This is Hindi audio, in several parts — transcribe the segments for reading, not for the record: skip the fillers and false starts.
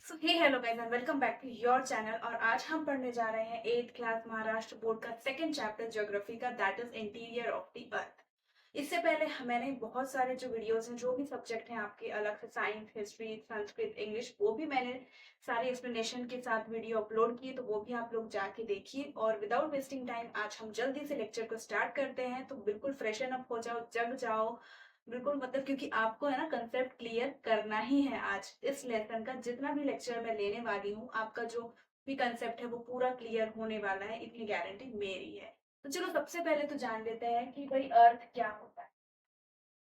So hey hello guys and welcome back to your channel. और आज हम पढ़ने जा रहे हैं 8th क्लास महाराष्ट्र बोर्ड का सेकंड चैप्टर ज्योग्राफी का, that is interior of the earth. इससे पहले मैंने बहुत सारे जो वीडियोस हैं, जो भी सब्जेक्ट हैं आपके अलग से, साइंस, हिस्ट्री, संस्कृत, इंग्लिश, वो भी मैंने सारे एक्सप्लेनेशन के साथ वीडियो अपलोड किए, तो वो भी आप लोग जाके देखिए। और विदाउट वेस्टिंग टाइम आज हम जल्दी से लेक्चर को स्टार्ट करते हैं। तो बिल्कुल फ्रेशन अप हो जाओ, जग जाओ, बिल्कुल, मतलब क्योंकि आपको है ना कंसेप्ट क्लियर करना ही है। आज इस लेसन का जितना भी लेक्चर मैं लेने वाली हूँ, आपका जो भी कंसेप्ट है वो पूरा क्लियर होने वाला है, इतनी गारंटी मेरी है। तो चलो सबसे पहले तो जान लेते हैं कि भाई अर्थ क्या होता है।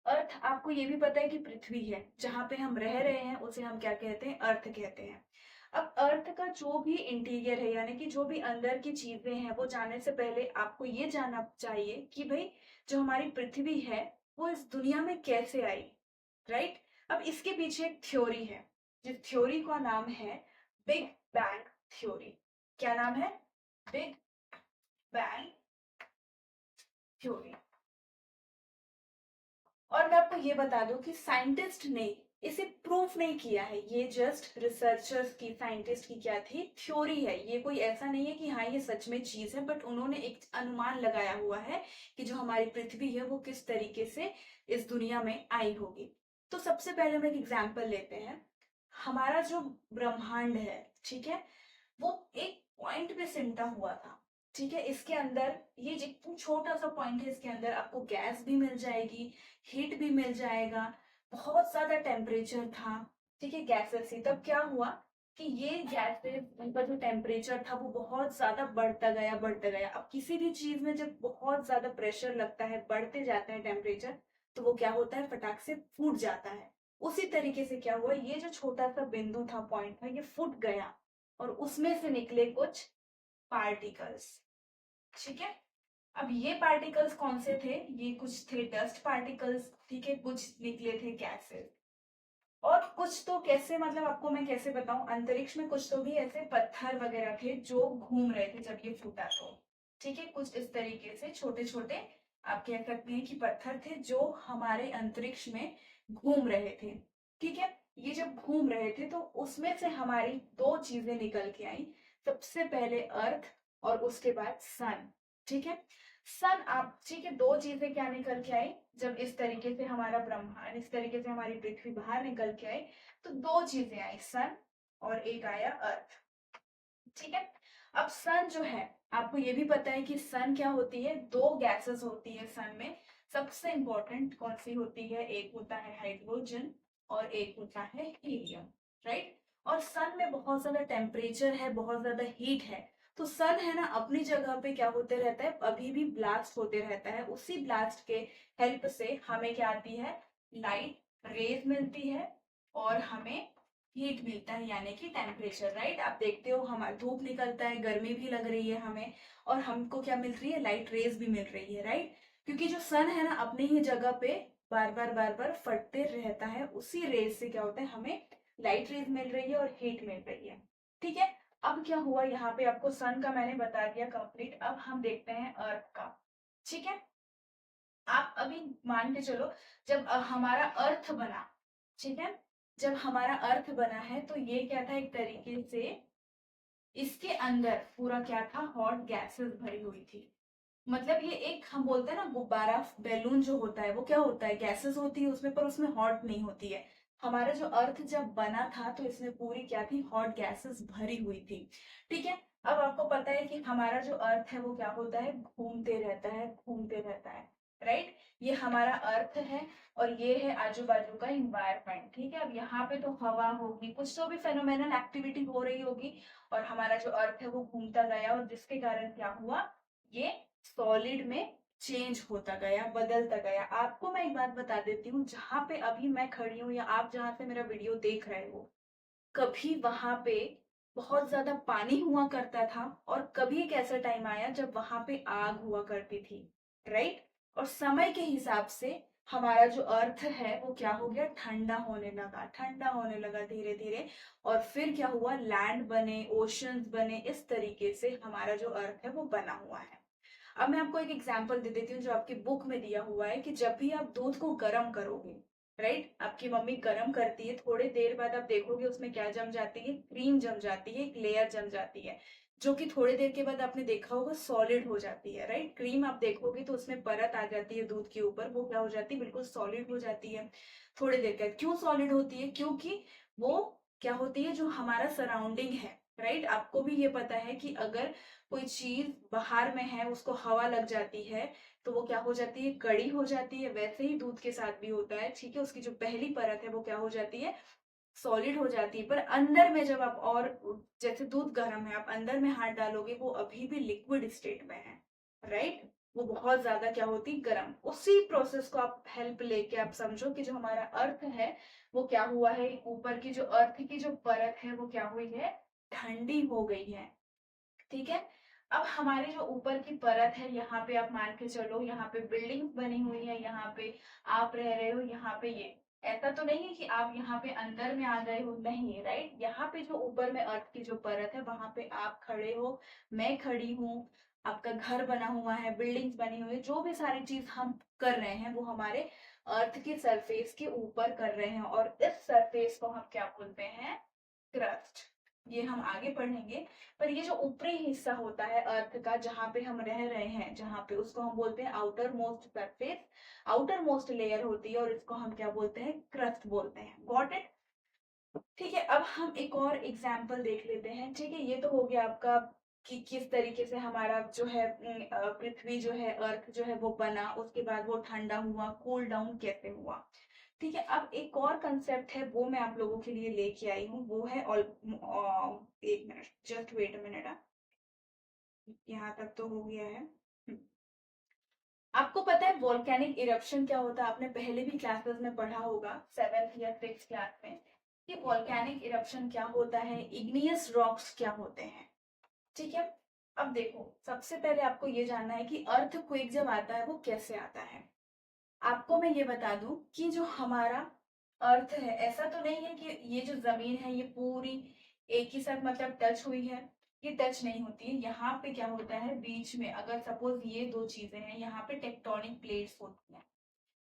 अर्थ, आपको ये भी पता है कि पृथ्वी है, जहां पे हम रह रहे हैं उसे हम क्या कहते हैं? अर्थ कहते हैं। अब अर्थ का जो भी इंटीरियर है, यानी कि जो भी अंदर की चीजें हैं, वो जानने से पहले आपको ये जानना चाहिए कि भाई जो हमारी पृथ्वी है वो इस दुनिया में कैसे आई। राइट। अब इसके पीछे एक थ्योरी है, जिस थ्योरी का नाम है बिग बैंग थ्योरी। क्या नाम है? Big bang theory. और मैं आपको ये बता दूं कि साइंटिस्ट ने इसे प्रूफ नहीं किया है, ये जस्ट रिसर्चर्स की, साइंटिस्ट की क्या थी, थ्योरी है। ये कोई ऐसा नहीं है कि हाँ ये सच में चीज है, बट उन्होंने एक अनुमान लगाया हुआ है कि जो हमारी पृथ्वी है वो किस तरीके से इस दुनिया में आई होगी। तो सबसे पहले हम एक एग्जाम्पल लेते हैं। हमारा जो ब्रह्मांड है, ठीक है, वो एक पॉइंट पे सिमटा हुआ था। ठीक है, इसके अंदर ये जितना छोटा सा पॉइंट है, इसके अंदर आपको गैस भी मिल जाएगी, हीट भी मिल जाएगा, बहुत ज्यादा टेम्परेचर था। ठीक है, गैसेस थी। तब क्या हुआ कि ये गैसेस, उनका जो टेम्परेचर था वो बहुत ज्यादा बढ़ता गया, बढ़ता गया। अब किसी भी चीज में जब बहुत ज्यादा प्रेशर लगता है, बढ़ते जाते हैं टेम्परेचर, तो वो क्या होता है? फटाक से फूट जाता है। उसी तरीके से क्या हुआ, ये जो छोटा सा बिंदु था, पॉइंट था, ये फूट गया और उसमें से निकले कुछ पार्टिकल्स। ठीक है। अब ये पार्टिकल्स कौन से थे? ये कुछ थे डस्ट पार्टिकल्स, ठीक है, कुछ निकले थे गैसेस, और कुछ तो कैसे, मतलब आपको मैं कैसे बताऊं, अंतरिक्ष में कुछ तो भी ऐसे पत्थर वगैरह थे जो घूम रहे थे जब ये फूटा तो। ठीक है, कुछ इस तरीके से छोटे छोटे, आप कह सकते हैं कि पत्थर थे जो हमारे अंतरिक्ष में घूम रहे थे। ठीक है, ये जब घूम रहे थे तो उसमें से हमारी दो चीजें निकल के आई। सबसे पहले अर्थ, और उसके बाद सन। ठीक है, सन, आप ठीक है, दो चीजें क्या निकल के आई जब इस तरीके से हमारा ब्रह्मांड, इस तरीके से हमारी पृथ्वी बाहर निकल के आई, तो दो चीजें आई, सन और एक आया अर्थ। ठीक है। अब सन जो है, आपको ये भी पता है कि सन क्या होती है? दो गैसेस होती है सन में। सबसे इंपॉर्टेंट कौन सी होती है? एक होता है हाइड्रोजन और एक होता है हीलियम। राइट। और सन में बहुत ज्यादा टेम्परेचर है, बहुत ज्यादा हीट है। तो सन है ना, अपनी जगह पे क्या होते रहता है? अभी भी ब्लास्ट होते रहता है। उसी ब्लास्ट के हेल्प से हमें क्या आती है? लाइट रेज मिलती है और हमें हीट मिलता है, यानी कि टेम्परेचर। राइट। आप देखते हो हमारा धूप निकलता है, गर्मी भी लग रही है हमें, और हमको क्या मिल रही है? लाइट रेज भी मिल रही है। राइट। क्योंकि जो सन है ना, अपने ही जगह पे बार बार फटते रहता है, उसी रेज से क्या होता है? हमें लाइट रेज मिल रही है और हीट मिल रही है। ठीक है। अब क्या हुआ, यहाँ पे आपको सन का मैंने बता दिया कंप्लीट। अब हम देखते हैं अर्थ का। ठीक है। आप अभी मान के चलो, जब हमारा अर्थ बना, ठीक है, जब हमारा अर्थ बना है तो ये क्या था? एक तरीके से इसके अंदर पूरा क्या था? हॉट गैसेस भरी हुई थी। मतलब ये एक, हम बोलते हैं ना गुब्बारा, बैलून जो होता है वो क्या होता है? गैसेस होती है उसमें, पर उसमें हॉट नहीं होती है। हमारा जो अर्थ जब बना था तो इसमें पूरी क्या थी? हॉट गैसेस भरी हुई थी। ठीक है। अब आपको पता है कि हमारा जो अर्थ है वो क्या होता है? घूमते रहता है, घूमते रहता है। राइट। ये हमारा अर्थ है और ये है आजू बाजू का इन्वायरमेंट। ठीक है। अब यहाँ पे तो हवा होगी, कुछ तो भी फेनोमेनल एक्टिविटी हो रही होगी, और हमारा जो अर्थ है वो घूमता गया, और जिसके कारण क्या हुआ? ये सॉलिड में चेंज होता गया, बदलता गया। आपको मैं एक बात बता देती हूँ, जहां पे अभी मैं खड़ी हूँ या आप जहां से मेरा वीडियो देख रहे हो, कभी वहां पे बहुत ज्यादा पानी हुआ करता था, और कभी एक ऐसा टाइम आया जब वहां पे आग हुआ करती थी। राइट। और समय के हिसाब से हमारा जो अर्थ है वो क्या हो गया? ठंडा होने लगा, ठंडा होने लगा धीरे धीरे। और फिर क्या हुआ? लैंड बने, ओशंस बने, इस तरीके से हमारा जो अर्थ है वो बना हुआ है। अब मैं आपको एक एग्जांपल दे देती हूँ जो आपकी बुक में दिया हुआ है, कि जब भी आप दूध को गर्म करोगे, राइट? आपकी मम्मी गरम करती है, थोड़ी देर बाद आप देखोगे उसमें क्या जम जाती है, क्रीम जम जाती है, एक लेयर जम जाती है, जो कि थोड़ी देर के बाद आपने देखा होगा सॉलिड हो जाती है, राइट? क्रीम आप देखोगे तो उसमें परत आ जाती है दूध के ऊपर, वो क्या हो जाती है, बिल्कुल सॉलिड हो जाती है थोड़ी देर के बाद। क्यों सॉलिड होती है? क्योंकि वो क्या होती है, जो हमारा सराउंडिंग है, राइट? आपको भी ये पता है कि अगर कोई चीज बाहर में है, उसको हवा लग जाती है तो वो क्या हो जाती है, कड़ी हो जाती है। वैसे ही दूध के साथ भी होता है, ठीक है? उसकी जो पहली परत है वो क्या हो जाती है, सॉलिड हो जाती है। पर अंदर में जब आप और जैसे दूध गर्म है, आप अंदर में हाथ डालोगे वो अभी भी लिक्विड स्टेट में है, राइट? वो बहुत ज्यादा क्या होती है, गर्म। उसी प्रोसेस को आप हेल्प लेके आप समझो कि जो हमारा अर्थ है वो क्या हुआ है, ऊपर की जो अर्थ की जो परत है वो क्या हुई है, ठंडी हो गई है, ठीक है? अब हमारी जो ऊपर की परत है, यहाँ पे आप मान के चलो, यहाँ पे बिल्डिंग्स बनी हुई है, यहाँ पे आप रह रहे हो, यहाँ पे ये ऐसा तो नहीं है कि आप यहाँ पे अंदर में आ गए हो, नहीं, राइट? यहाँ पे जो ऊपर में अर्थ की जो परत है वहां पे आप खड़े हो, मैं खड़ी हूँ, आपका घर बना हुआ है, बिल्डिंग्स बनी हुई है, जो भी सारी चीज हम कर रहे हैं वो हमारे अर्थ की सरफेस के ऊपर कर रहे हैं, और इस सरफेस को हम क्या बोलते हैं, क्रस्ट। ये हम आगे पढ़ेंगे। पर ये जो ऊपरी हिस्सा होता है अर्थ का, जहाँ पे हम रह रहे हैं, जहाँ पे, उसको हम बोलते हैं outer most surface, outer most layer होती है, और इसको हम क्या बोलते हैं, क्रस्ट बोलते हैं। Got it? ठीक है, अब हम एक और एग्जाम्पल देख लेते हैं, ठीक है? ये तो हो गया आपका कि किस तरीके से हमारा जो है पृथ्वी जो है, अर्थ जो है वो बना, उसके बाद वो ठंडा हुआ, कूल डाउन कैसे हुआ। ठीक है, अब एक और कंसेप्ट है, वो मैं आप लोगों के लिए लेके आई हूँ, वो है एक minute, just wait a minute. यहाँ तक तो हो गया है। आपको पता है वोल्केनिक इरप्शन क्या होता है? आपने पहले भी क्लासेस में पढ़ा होगा, 7th या 6th क्लास में, कि वोल्केनिक इरप्शन क्या होता है, इग्नियस रॉक्स क्या होते हैं, ठीक है? अब देखो, सबसे पहले आपको ये जानना है कि अर्थक्वेक जब आता है वो कैसे आता है। आपको मैं ये बता दूं कि जो हमारा अर्थ है, ऐसा तो नहीं है कि ये जो जमीन है ये पूरी एक ही साथ मतलब टच हुई है, ये टच नहीं होती है। यहाँ पे क्या होता है, बीच में अगर सपोज ये दो चीजें हैं, यहाँ पे टेक्टोनिक प्लेट्स होती हैं,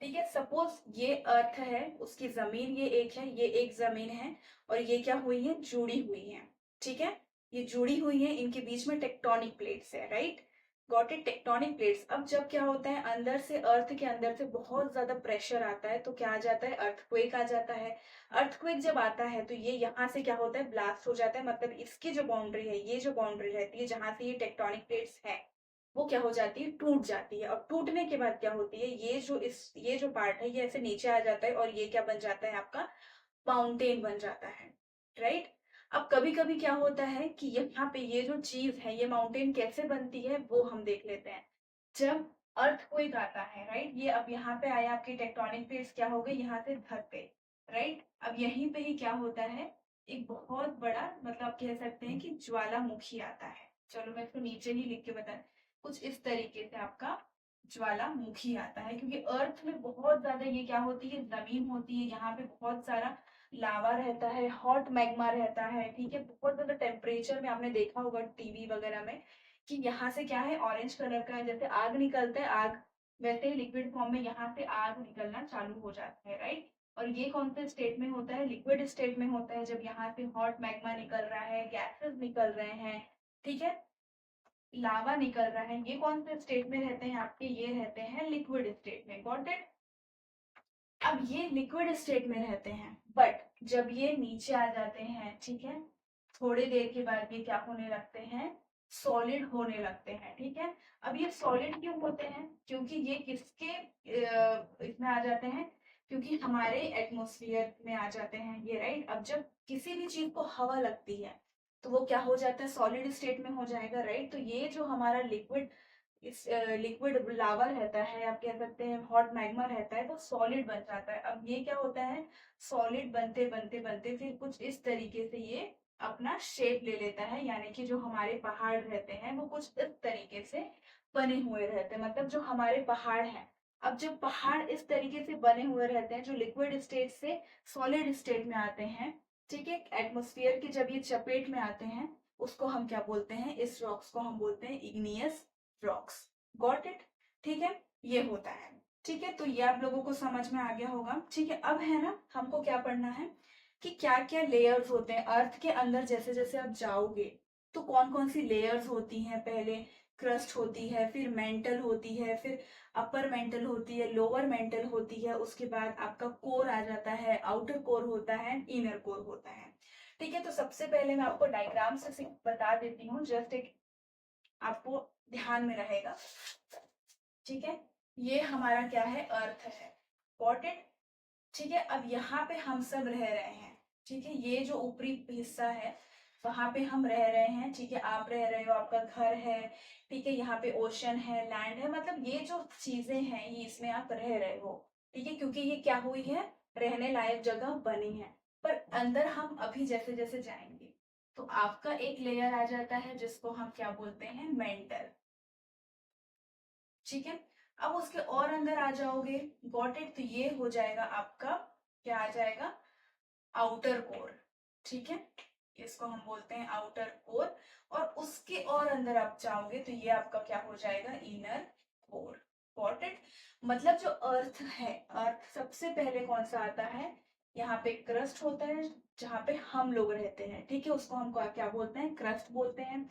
ठीक है? सपोज ये अर्थ है, उसकी जमीन ये एक है, ये एक जमीन है, और ये क्या हुई है, जुड़ी हुई है, ठीक है? ये जुड़ी हुई है, इनके बीच में टेक्टोनिक प्लेट्स है, right? Got it? Tectonic plates. अब जब क्या होता है, अंदर से, अर्थ के अंदर से बहुत ज्यादा प्रेशर आता है, तो क्या आ जाता है, अर्थक्वेक आ जाता है। अर्थक्वेक जब आता है तो ये यहाँ से क्या होता है, ब्लास्ट हो जाता है, मतलब इसकी जो बाउंड्री है, ये जो बाउंड्री रहती है जहां से ये टेक्टोनिक प्लेट्स है, वो क्या हो जाती है, टूट जाती है। और टूटने के बाद क्या होती है, ये जो पार्ट है ये ऐसे नीचे आ जाता है, और ये क्या बन जाता है, आपका माउंटेन बन जाता है, राइट? अब कभी कभी क्या होता है कि यहाँ पे ये जो चीज है, ये माउंटेन कैसे बनती है वो हम देख लेते हैं। जब अर्थक्वेक आता है, राइट, ये अब यहाँ पे आया, आपकी टेक्टोनिक प्लेट्स क्या हो गई, यहाँ से धक गई, राइट? अब यहीं पे ही क्या होता है, एक बहुत बड़ा, मतलब आप कह सकते हैं कि ज्वालामुखी आता है। चलो मैं इसको नीचे ही लिख के बता, कुछ इस तरीके से आपका ज्वालामुखी आता है, क्योंकि अर्थ में बहुत ज्यादा ये क्या होती है, जमीन होती है, यहाँ पे बहुत सारा लावा रहता है, हॉट मैग्मा रहता है, ठीक है? बहुत ज्यादा टेम्परेचर में आपने देखा होगा टीवी वगैरह में कि यहाँ से क्या है, ऑरेंज कलर का है, जैसे आग निकलता है, आग वैसे ही लिक्विड फॉर्म में यहाँ से आग निकलना चालू हो जाता है, राइट? और ये कौन से स्टेट में होता है, लिक्विड स्टेट में होता है, जब यहाँ से हॉट मैग्मा निकल रहा है, गैसेस निकल रहे हैं, ठीक है, लावा निकल रहा है, ये कौन से स्टेट में रहते हैं आपके, ये रहते हैं लिक्विड स्टेट में। Got it? अब ये लिक्विड स्टेट में रहते हैं, बट जब ये नीचे आ जाते हैं, ठीक है, थोड़ी देर के बाद ये क्या होने लगते हैं, सॉलिड होने लगते हैं, ठीक है? अब ये सॉलिड क्यों होते हैं, क्योंकि ये किसके इसमें आ जाते हैं, क्योंकि हमारे एटमॉस्फेयर में आ जाते हैं ये, राइट? अब जब किसी भी चीज को हवा लगती है तो वो क्या हो जाता है, सॉलिड स्टेट में हो जाएगा, राइट? तो ये जो हमारा लिक्विड, इस लिक्विड लावा रहता है, आप कह सकते हैं हॉट मैग्मा रहता है, वो सॉलिड बन जाता है। अब ये क्या होता है, सॉलिड बनते बनते बनते फिर कुछ इस तरीके से ये अपना शेप ले लेता है, यानी कि जो हमारे पहाड़ रहते हैं वो कुछ इस तरीके से बने हुए रहते हैं, मतलब जो हमारे पहाड़ हैं। अब जब पहाड़ इस तरीके से बने हुए रहते हैं, जो लिक्विड स्टेट से सॉलिड स्टेट में आते हैं, ठीक है, एटमोस्फियर की जब ये चपेट में आते हैं, उसको हम क्या बोलते हैं, इस रॉक्स को हम बोलते हैं इग्नियस रॉक्स। Got it? ठीक है, ये होता है, ठीक है, तो ये आप लोगों को समझ में आ गया होगा। ठीक है, अब है ना हमको क्या पढ़ना है कि क्या क्या लेयर्स होते हैं अर्थ के अंदर। जैसे जैसे आप जाओगे तो कौन कौन सी लेयर्स होती हैं। पहले क्रस्ट होती है, फिर मेंटल होती है, फिर अपर मेंटल होती है, लोअर मेंटल होती है, उसके बाद आपका कोर आ जाता है, आउटर कोर होता है, इनर कोर होता है। ठीक है, तो सबसे पहले मैं आपको डायग्राम से बता देती हूँ, जस्ट एक आपको ध्यान में रहेगा। ठीक है, ये हमारा क्या है, अर्थ है, गॉट इट। ठीक है, अब यहाँ पे हम सब रह रहे हैं। ठीक है, ये जो ऊपरी हिस्सा है वहां पे हम रह रहे हैं। ठीक है, आप रह रहे हो, आपका घर है। ठीक है, यहाँ पे ओशन है, लैंड है, मतलब ये जो चीजें हैं ये इसमें आप रह रहे हो। ठीक है, क्योंकि ये क्या हुई है, रहने लायक जगह बनी है। पर अंदर हम अभी जैसे जैसे जाएंगे तो आपका एक लेयर आ जाता है जिसको हम क्या बोलते हैं, मेंटल। ठीक है, अब उसके और अंदर आ जाओगे, गॉट इट, तो ये हो जाएगा आपका, क्या आ जाएगा, आउटर कोर। ठीक है, इसको हम बोलते हैं आउटर कोर। और उसके और अंदर आप जाओगे तो ये आपका क्या हो जाएगा, इनर कोर। गॉट इट, मतलब जो अर्थ है, अर्थ सबसे पहले कौन सा आता है, यहाँ पे क्रस्ट होता है जहाँ पे हम लोग रहते हैं। ठीक है, उसको हम क्या बोलते हैं, क्रस्ट बोलते हैं।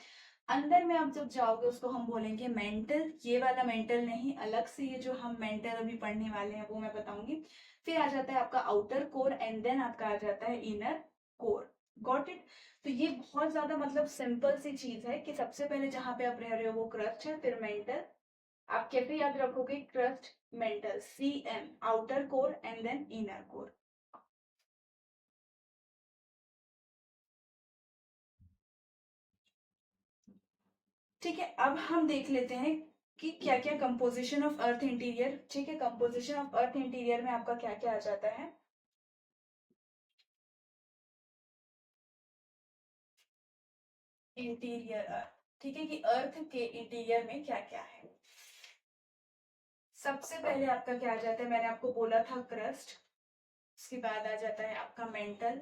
अंदर में आप जब जाओगे उसको हम बोलेंगे मेंटल। ये वाला मेंटल नहीं, अलग से ये जो हम मेंटल अभी पढ़ने वाले हैं वो मैं बताऊंगी। फिर आ जाता है आपका आउटर कोर एंड देन आपका आ जाता है इनर कोर। गॉट इट, तो ये बहुत ज्यादा मतलब सिंपल सी चीज है कि सबसे पहले जहां पे आप रह रहे हो वो क्रस्ट है, फिर मेंटल। आप कैसे याद रखोगे, crust, mantle, CM, outer core and then inner core. ठीक है, अब हम देख लेते हैं कि क्या क्या कंपोजिशन ऑफ अर्थ इंटीरियर। ठीक है, कंपोजिशन ऑफ अर्थ इंटीरियर में आपका क्या क्या आ जाता है। इंटीरियर अर्थ, ठीक है, कि अर्थ के इंटीरियर में क्या क्या है। सबसे पहले आपका क्या आ जाता है, मैंने आपको बोला था क्रस्ट। उसके बाद आ जाता है आपका मेंटल।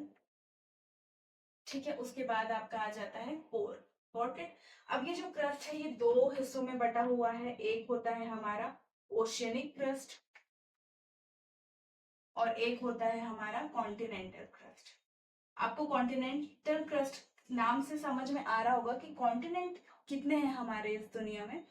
ठीक है, उसके बाद आपका आ जाता है कोर। गॉट इट, अब ये जो क्रस्ट है ये दो हिस्सों में बटा हुआ है। एक होता है हमारा ओशियनिक क्रस्ट और एक होता है हमारा कॉन्टिनेंटल क्रस्ट। आपको कॉन्टिनेंटल क्रस्ट नाम से समझ में आ रहा होगा कि कॉन्टिनेंट कितने हैं हमारे इस दुनिया में।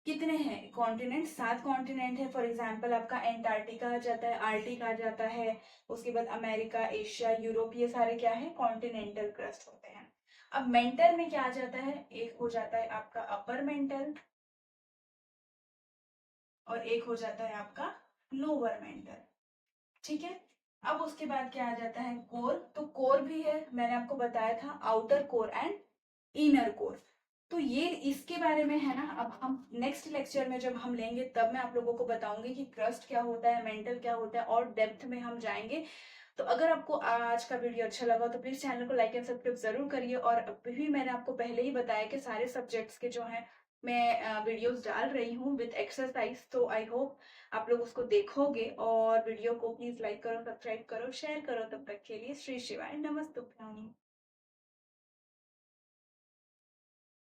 कितने हैं कॉन्टिनेंट, 7 कॉन्टिनेंट है। फॉर एग्जांपल आपका एंटार्क्टिका आ जाता है, आर्टिक आ जाता है, उसके बाद अमेरिका, एशिया, यूरोप, ये सारे क्या है, कॉन्टिनेंटल क्रस्ट होते हैं। अब मेंटल में क्या आ जाता है, एक हो जाता है आपका अपर मेंटल और एक हो जाता है आपका लोअर मेंटल। ठीक है, अब उसके बाद क्या आ जाता है, कोर। तो कोर भी है, मैंने आपको बताया था, outer core and inner core. तो ये इसके बारे में है ना, अब हम नेक्स्ट लेक्चर में जब हम लेंगे तब मैं आप लोगों को बताऊंगी कि क्रस्ट क्या होता है, मेंटल क्या होता है, और डेप्थ में हम जाएंगे। तो अगर आपको आज का वीडियो अच्छा लगा तो प्लीज चैनल को लाइक एंड सब्सक्राइब जरूर करिए। और अभी भी मैंने आपको पहले ही बताया कि सारे सब्जेक्ट्स के जो हैं मैं वीडियोस डाल रही हूँ विद एक्सरसाइज। तो आई होप आप लोग उसको देखोगे और वीडियो को प्लीज लाइक करो, सब्सक्राइब करो, शेयर करो। तब तक के लिए श्री शिवाय नमस्तुभ्यम।